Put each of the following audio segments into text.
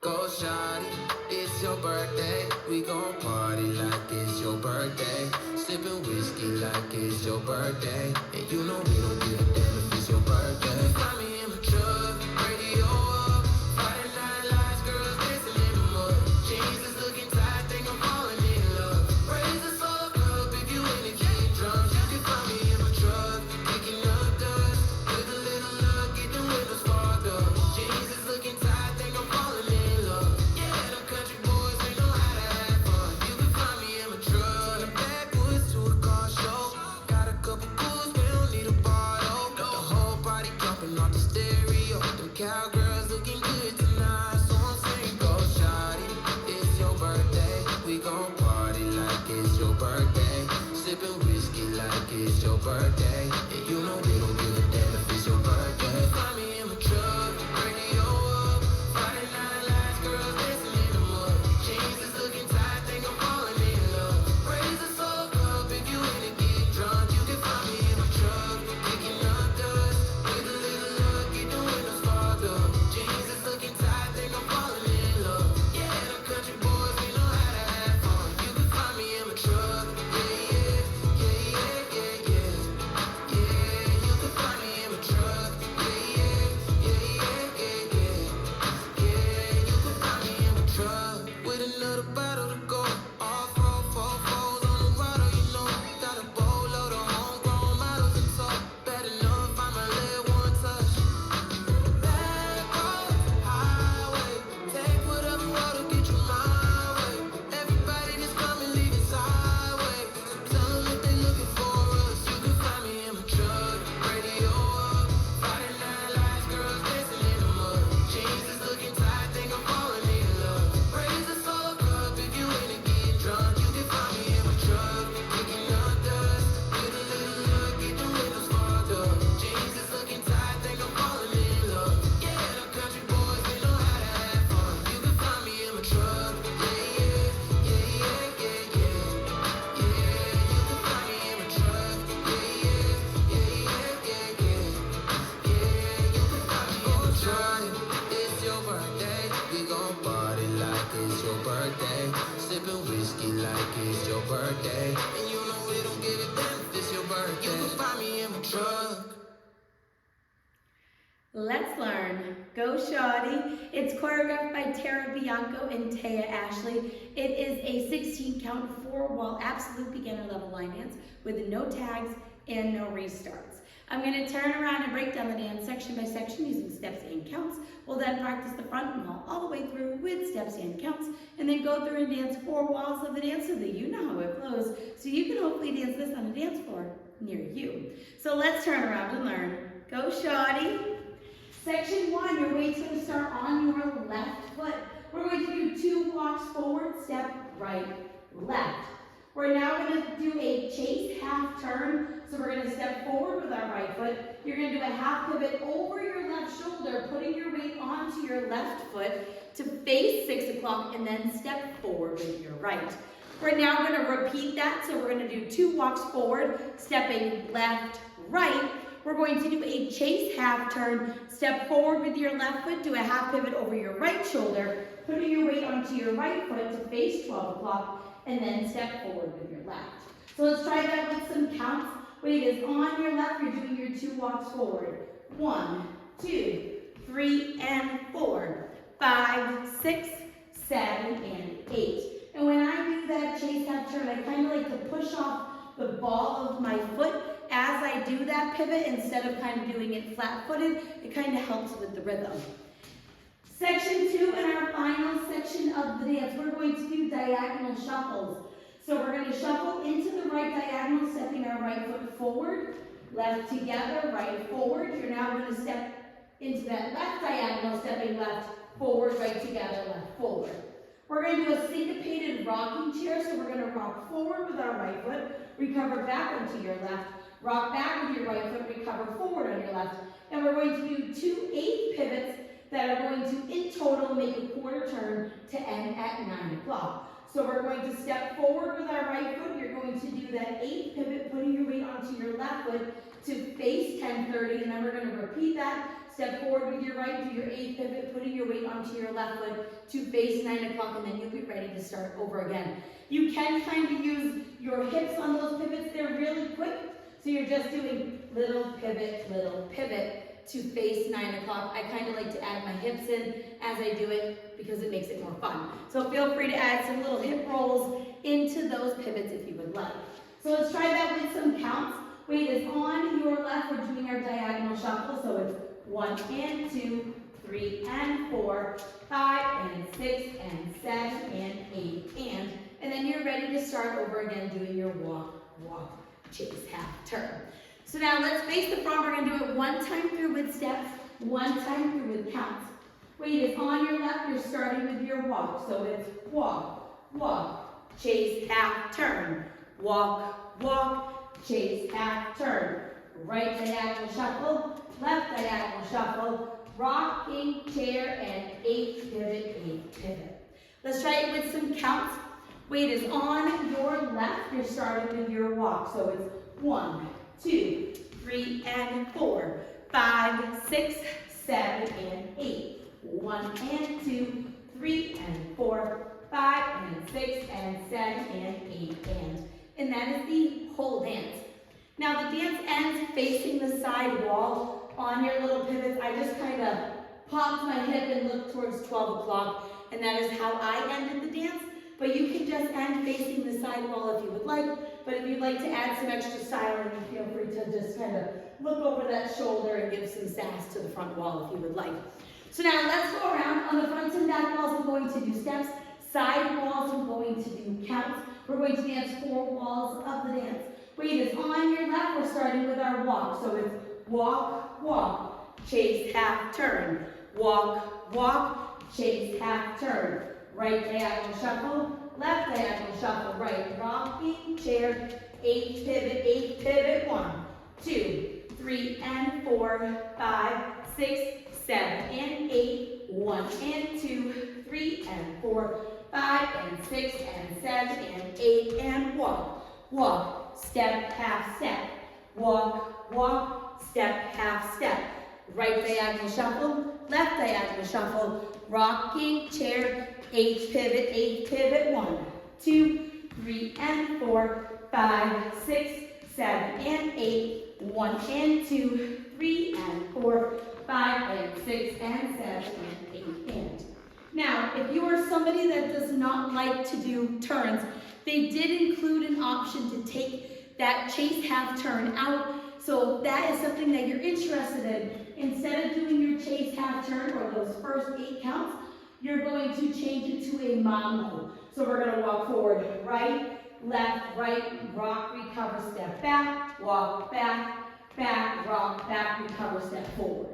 Go shawty, it's your birthday. We gon' party like it's your birthday. Sippin' whiskey like it's your birthday. And you know we don't give a damn if it's your birthday. Find me in my truck, radio up. Friday night lights, girls dancing in the mud. Jeans is looking tight, think I'm falling in love. Raise the soul up if you in it, get drunk. You can find me in my truck, kicking up dust. With a little luck, get the windows fogged up. Jeans is looking tight, think I'm falling in love. Yeah, them country boys, they know how to have fun. You can find me in my truck. The backwoods to a car show. Got a couple coolers, we don't need a bottle. Got the whole party jumping off the stereo. Them cowgirls looking good tonight, so I'm saying go shawty, it's your birthday. We gon' party like it's your birthday. Sippin' whiskey like it's your birthday. And you know we don't give a damn if it's your birthday. Find me in my truck, radio up. Friday night lights, girls dancing in the mud. Jeans is looking tight, think I'm falling in love. Raise the soul up if you in it, get drunk. You can find me in my truck, kicking up dust. With a little luck, get the windows fogged up. Jeans is looking tight, think I'm falling in love. Yeah, them country boys, they know how to have fun. You can find me in my truck, yeah, yeah, yeah, yeah, yeah, yeah. Yeah, you can find me in my truck, yeah, yeah, yeah, yeah, yeah, yeah. Yeah, you can find me in my truck with another bottle to go. Off-road, four fours on the water, you know. Got a boatload of homegrown models to talk. Bad enough, I'ma let one touch. Bad road, highway. Take whatever water get you my way. Everybody just come and leave it sideways. So tell them if they looking for us. You can find me in my truck, radio up. Friday night lights, girls dancing in the mud. Jeans is looking tight, think I'm falling in love. Raise the soul up if you in it, get drunk. You can find me in my truck, kicking up dust. With a little luck, get the windows fogged up. Jeans is looking tight, think I'm falling in love. Yeah, them country boys, they know how to have fun. You can find me in my truck, yeah, yeah, yeah, yeah, yeah, yeah. Yeah, you can find me in my truck, yeah, yeah, yeah, yeah, yeah, yeah. Yeah, you can find me in my truck. It's your birthday, we gon' party like it's your birthday. Sippin' whiskey like it's your birthday. And you know we don't give a damn if it's your birthday. You can find me in my truck. Let's learn. Go Shawty. It's choreographed by Tara Bianco and Tea Ashley. It is a 16 count 4-wall absolute beginner level line dance with no tags and no restarts. I'm going to turn around and break down the dance section by section using steps and counts. We'll then practice the front wall all the way through with steps and counts, and then go through and dance 4 walls of the dance so that you know how it flows, so you can hopefully dance this on a dance floor near you. So let's turn around and learn. Go Shawty. Section 1, your weight's going to start on your left foot. We're going to do 2 walks forward, step right, left. We're now going to do a chase half turn. So we're going to step forward with our right foot. You're going to do a half pivot over your left shoulder, putting your weight onto your left foot to face 6 o'clock, and then step forward with your right. We're now going to repeat that. So we're going to do 2 walks forward, stepping left, right. We're going to do a chase half turn, step forward with your left foot, do a half pivot over your right shoulder, putting your weight onto your right foot to face 12 o'clock, and then step forward with your left. So let's try that with some counts. Weight is on your left, you're doing your 2 walks forward. 1, 2, 3, and 4, 5, 6, 7, and 8. And when I do that chase half turn, I kind of like to push off the ball of my foot as I do that pivot instead of kind of doing it flat-footed. It kind of helps with the rhythm. Section 2, and our final section of the dance, we're going to do diagonal shuffles. So we're going to shuffle into the right diagonal, stepping our right foot forward, left together, right forward. You're now going to step into that left diagonal, stepping left, forward, right together, left, forward. We're going to do a syncopated rocking chair, so we're going to rock forward with our right foot, recover back onto your left, rock back with your right foot, recover forward on your left. And we're going to do 2 8 pivots that are going to, in total, make a quarter turn to end at 9 o'clock. So we're going to step forward with our right foot. You're going to do that 8 pivot, putting your weight onto your left foot to face 10:30, and then we're going to repeat that. Step forward with your right, do your 8 pivot, putting your weight on onto your left foot to face 9 o'clock, and then you'll be ready to start over again. You can kind of use your hips on those pivots. They're really quick. So you're just doing little pivot to face 9 o'clock. I kind of like to add my hips in as I do it because it makes it more fun. So feel free to add some little hip rolls into those pivots if you would like. So let's try that with some counts. Weight is on your left. We're doing our diagonal shuffle. So it's 1 and 2, 3 and 4, 5 and 6 and 7 and 8 and then you're ready to start over again doing your walk, chase, half turn. So now let's face the front. We're going to do it one time through with steps, one time through with counts. Weight is on your left. You're starting with your walk. So it's walk, chase, half turn. Walk, chase, half turn. Right diagonal shuffle, left diagonal shuffle, rocking chair, and 8 pivot. Let's try it with some counts. Weight is on your left. You're starting with your walk. So it's 1, 2, 3 and 4, 5, 6, 7 and 8. 1 and 2, 3 and 4, 5 and 6 and 7 and 8 and that is the whole dance. Now the dance ends facing the side wall on your little pivots. I just kind of popped my hip and looked towards 12 o'clock, and that is how I ended the dance. But you can just end facing the side wall if you would like. But if you'd like to add some extra styling, feel free to just kind of look over that shoulder and give some sass to the front wall if you would like. So now let's go around. On the front and back walls, I'm going to do steps. Side walls, I'm going to do counts. We're going to dance 4 walls of the dance. Weight is on your left. We're starting with our walk. So it's walk, chase, half turn. Walk, chase, half turn. Right diagonal shuffle, left diagonal shuffle, right rocking chair, 8 pivot, 1, 2, 3 and 4, 5, 6, 7 and 8, 1 and 2, 3 and 4, 5 and 6 and 7 and 8 and walk, step, half step, walk, step, half step, right diagonal shuffle, left diagonal shuffle, rocking chair, 8 pivot, 1, 2, 3 and 4, 5, 6, 7 and 8, 1 and 2, 3 and 4, 5 and 6 and 7 and 8 and. Now, if you are somebody that does not like to do turns, they did include an option to take that chase half turn out. So if that is something that you're interested in, instead of doing your chase half turn or those first 8 counts, you're going to change it to a mambo. So we're going to walk forward, right, left, right, rock, recover, step back, walk back, rock, back, recover, step forward.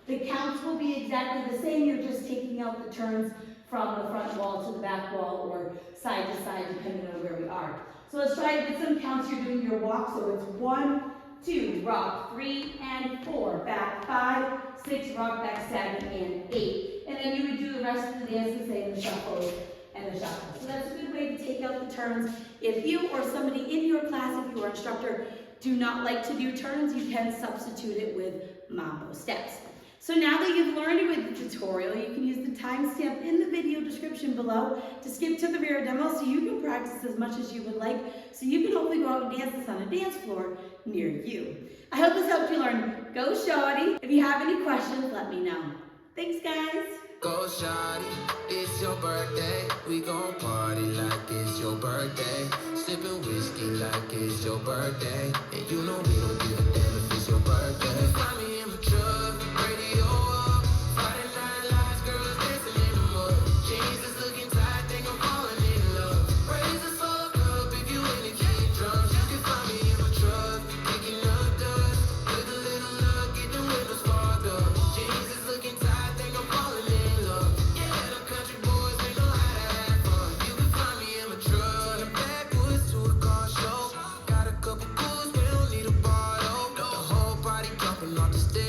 The counts will be exactly the same. You're just taking out the turns from the front wall to the back wall or side to side, depending on where we are. So let's try it with some counts. You're doing your walk. So it's 1, 2, rock, 3 and 4, back 5, 6, rock, back 7 and 8. And then you would do the rest of the dance the same, the shuffles and the shuffles. So that's a good way to take out the turns. If you or somebody in your class, if you are instructor, do not like to do turns, you can substitute it with mambo steps. So now that you've learned it with the tutorial, you can use the timestamp in the video description below to skip to the rear demo so you can practice as much as you would like, so you can hopefully go out and dance this on a dance floor near you. I hope this helped you learn Go Shawty. If you have any questions, let me know. Thanks, guys. Go Shawty, it's your birthday. We gon' party like it's your birthday. Sippin' whiskey like it's your birthday. And you know we don't give a damn if it's your birthday. You can find me in my truck, radio up. Friday night lights, girls dancing in the mud. Jeans is looking tight, think I'm falling in love. Raise the fuck up if you in the getting drunk. You can find me in my truck, kicking up dust. With a little luck, get the windows fogged up. Jeans is looking tight, think I'm falling in love. Yeah, them country boys, they know how to have fun. You can find me in my truck. The backwoods to a car show. Got a couple coolers, we don't need a bar though. Got the whole party jumping off the stairs.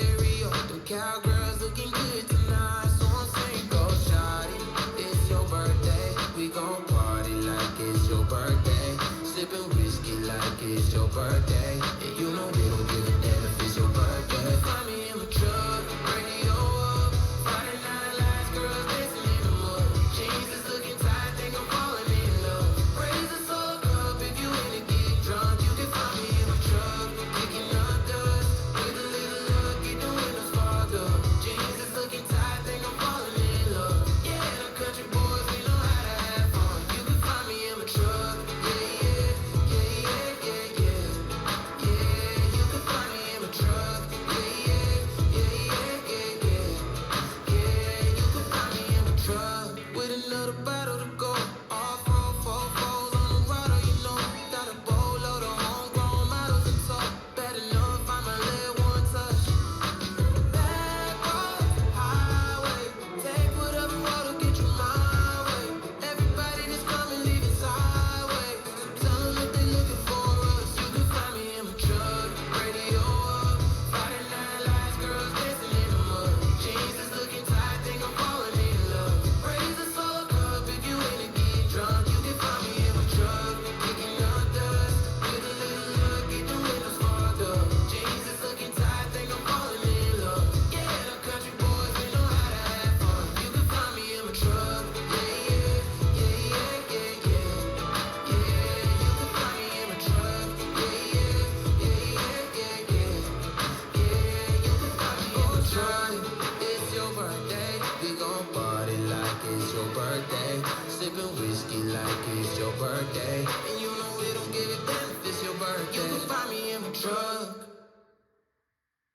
your birthday. Sipping whiskey like it's your birthday. And you know we don't give a damn